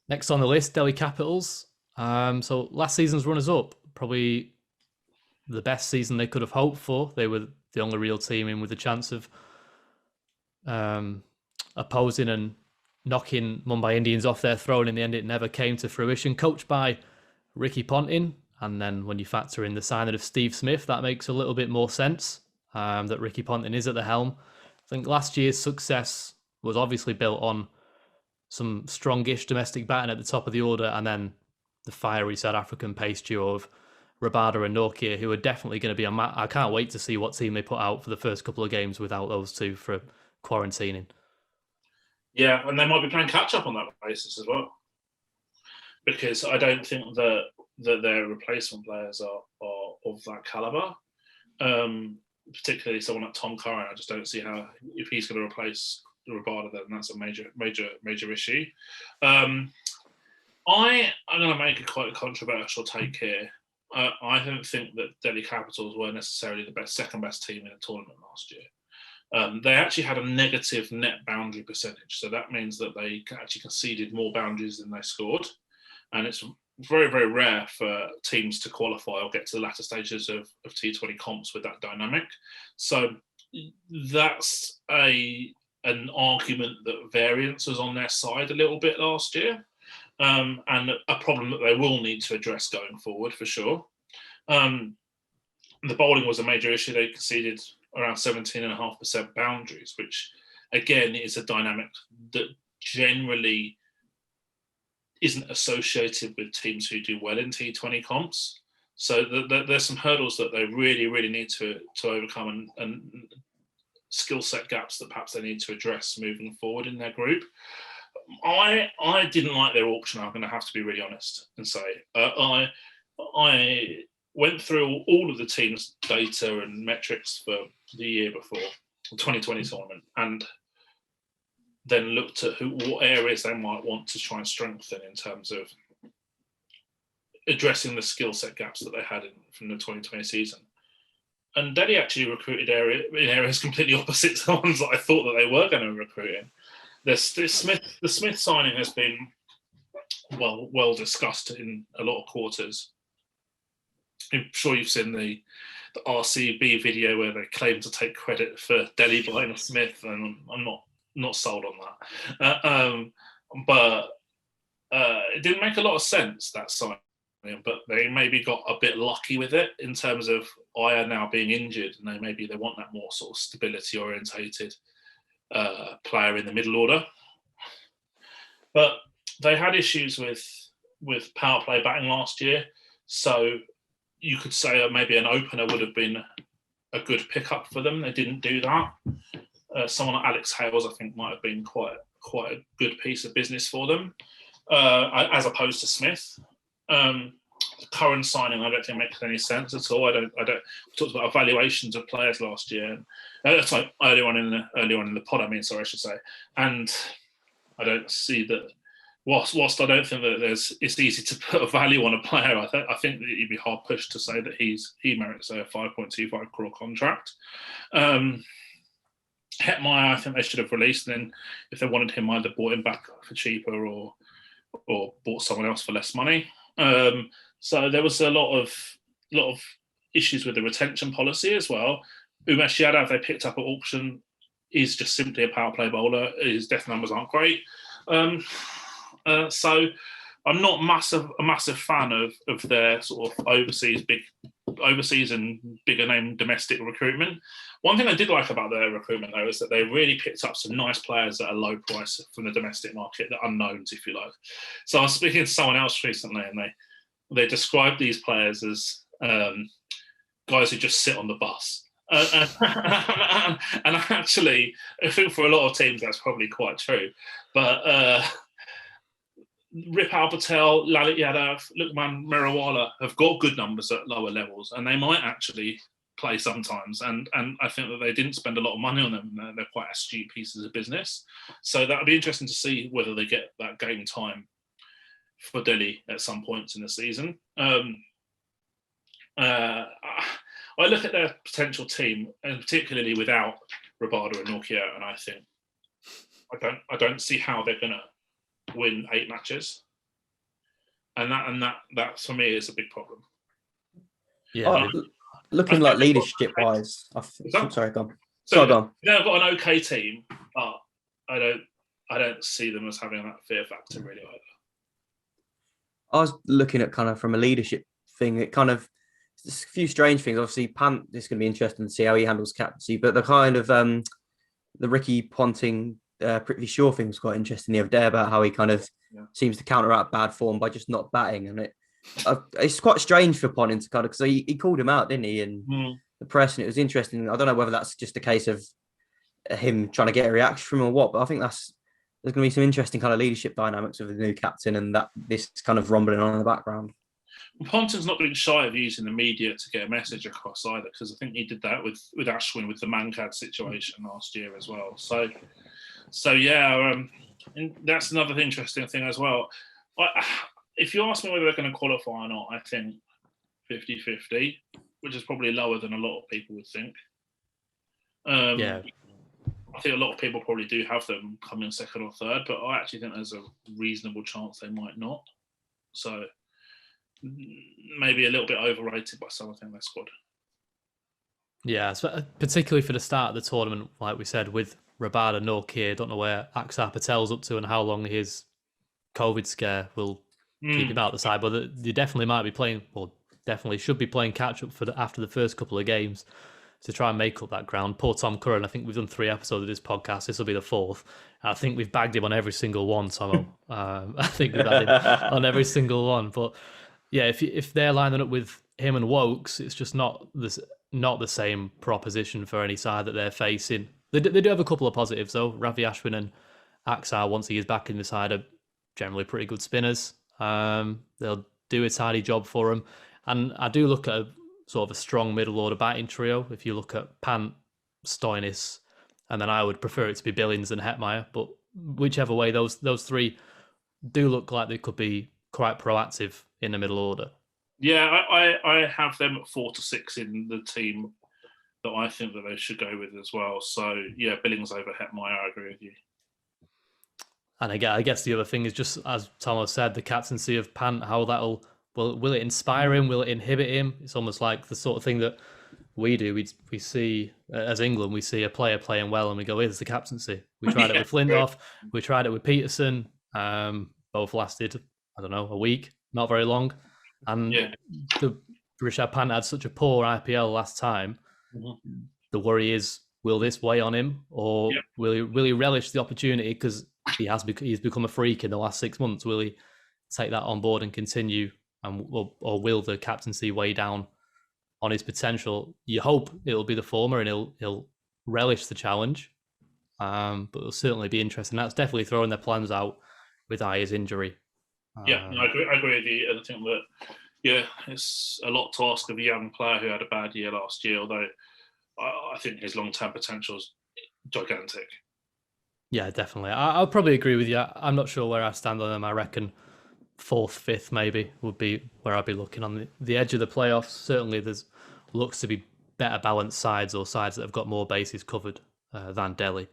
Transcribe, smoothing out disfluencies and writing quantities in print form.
Next on the list, Delhi Capitals. So last season's runners-up, probably the best season they could have hoped for. They were the only real team in with a chance of opposing and knocking Mumbai Indians off their throne. In the end, it never came to fruition. Coached by Ricky Ponting, and then when you factor in the signing of Steve Smith, that makes a little bit more sense that Ricky Ponting is at the helm. I think last year's success was obviously built on some strongish domestic batting at the top of the order, and then the fiery South African pace duo of Rabada and Nortje, who are definitely going to be I can't wait to see what team they put out for the first couple of games without those two for quarantining. Yeah, and they might be playing catch-up on that basis as well. Because I don't think that their replacement players are of that calibre. Particularly someone like Tom Curran, I just don't see how, if he's going to replace Rabada, then that's a major issue. I'm going to make quite a controversial take here. I don't think that Delhi Capitals were necessarily the second best team in the tournament last year. They actually had a negative net boundary percentage, so that means that they actually conceded more boundaries than they scored, and it's very, very rare for teams to qualify or get to the latter stages of T20 comps with that dynamic. So that's an argument that variance was on their side a little bit last year, and a problem that they will need to address going forward for sure. The bowling was a major issue. They conceded around 17.5% boundaries, which again is a dynamic that generally isn't associated with teams who do well in T20 comps. So there's some hurdles that they really, really need to overcome, and skill set gaps that perhaps they need to address moving forward in their group. I didn't like their auction. I'm going to have to be really honest and say I went through all of the team's data and metrics for the year before the 2020 tournament, and then looked at what areas they might want to try and strengthen in terms of addressing the skill set gaps that they had from the 2020 season. And Delhi actually recruited in areas completely opposite to the ones that I thought that they were going to recruit in. The Smith signing has been well discussed in a lot of quarters. I'm sure you've seen the RCB video where they claim to take credit for Delhi buying Smith, and I'm not sold on that. But it didn't make a lot of sense, that signing, but they maybe got a bit lucky with it in terms of Iyer now being injured, and they want that more sort of stability orientated player in the middle order. But they had issues with power play batting last year, so you could say maybe an opener would have been a good pickup for them. They didn't do that. Someone like Alex Hales, I think, might have been quite a good piece of business for them, as opposed to Smith. The current signing, I don't think makes any sense at all. We talked about evaluations of players last year. Sorry, earlier on in the pod. I should say. And I don't see that. Whilst I don't think that it's easy to put a value on a player, I think that you'd be hard pushed to say that he merits a 5.25 crore contract. Hetmeyer, I think they should have released. And then, if they wanted him, either bought him back for cheaper or bought someone else for less money. So there was a lot of issues with the retention policy as well. Umesh Yadav, they picked up at auction, is just simply a power play bowler. His death numbers aren't great. So I'm not a massive fan of their sort of overseas and bigger name domestic recruitment. One thing I did like about their recruitment, though, is that they really picked up some nice players at a low price from the domestic market, the unknowns, if you like. So I was speaking to someone else recently, and they described these players as guys who just sit on the bus. And actually, I think for a lot of teams that's probably quite true. But Ripal Patel, Lalit Yadav, Lukman Meriwala have got good numbers at lower levels, and they might actually play sometimes. And I think that they didn't spend a lot of money on them. They're quite astute pieces of business. So that would be interesting to see whether they get that game time for Delhi at some points in the season. I look at their potential team, and particularly without Rabada and Nortje, and I think I don't see how they're going to win 8 matches. and that for me is a big problem. Yeah, looking like leadership wise, sorry, go on. So go on. They've got an okay team, but I don't see them as having that fear factor really either. I was looking at kind of from a leadership thing. It kind of a few strange things. Obviously, Pant is going to be interesting to see how he handles captaincy, but the kind of the Ricky Ponting Prithvi Shaw thing was quite interesting the other day about how he kind of seems to counteract bad form by just not batting, and it's quite strange for Ponting to kind of, because he called him out, didn't he, in the press, and it was interesting. I don't know whether that's just a case of him trying to get a reaction from him or what, but I think there's going to be some interesting kind of leadership dynamics with the new captain, and that this kind of rumbling on in the background. Ponting's not been shy of using the media to get a message across either, because I think he did that with Ashwin with the Mankad situation last year as well. So yeah, and that's another interesting thing as well. If you ask me whether they're going to qualify or not, I think 50-50, which is probably lower than a lot of people would think. I think a lot of people probably do have them coming second or third, but I actually think there's a reasonable chance they might not. So maybe a little bit overrated by some, I think, their squad. Yeah, particularly for the start of the tournament, like we said, with Rabada no Kir, don't know where Axar Patel's up to and how long his COVID scare will keep him out the side, but they definitely might be playing, or definitely should be playing catch up after the first couple of games to try and make up that ground. Poor Tom Curran, I think we've done 3 episodes of this podcast. This will be the 4th. I think we've bagged him on every single one, Tomo. I think we've had him on every single one. But yeah, if they're lining up with him and Wokes, it's just not the same proposition for any side that they're facing. They do have a couple of positives, though. Ravi Ashwin and Axar, once he is back in the side, are generally pretty good spinners. They'll do a tidy job for him. And I do look at sort of a strong middle order batting trio. If you look at Pant, Stoinis, and then I would prefer it to be Billings and Hetmeyer. But whichever way, those 3 do look like they could be quite proactive in the middle order. Yeah, I have them at 4 to 6 in the team that I think that they should go with as well. So yeah, Billings over Hetmeyer, I agree with you. And again, I guess the other thing is just, as Thomas said, the captaincy of Pant, how that'll... Will it inspire him? Will it inhibit him? It's almost like the sort of thing that we do. We see, as England, we see a player playing well and we go, here's the captaincy. We tried it with Flintoff. We tried it with Peterson. Both lasted, I don't know, a week, not very long. And Rishabh Pant had such a poor IPL last time. The worry is, will this weigh on him, or will he relish the opportunity because he's become a freak in the last 6 months? Will he take that on board and continue? Or will the captaincy weigh down on his potential? You hope it'll be the former and he'll relish the challenge. But it'll certainly be interesting. That's definitely throwing their plans out with Ayer's injury. I agree with you. And I think that, it's a lot to ask of a young player who had a bad year last year, although I think his long-term potential is gigantic. Yeah, definitely. I'll probably agree with you. I'm not sure where I stand on him. I reckon 4th, 5th maybe would be where I'd be looking on the edge of the playoffs. Certainly looks to be better balanced sides, or sides that have got more bases covered than Delhi.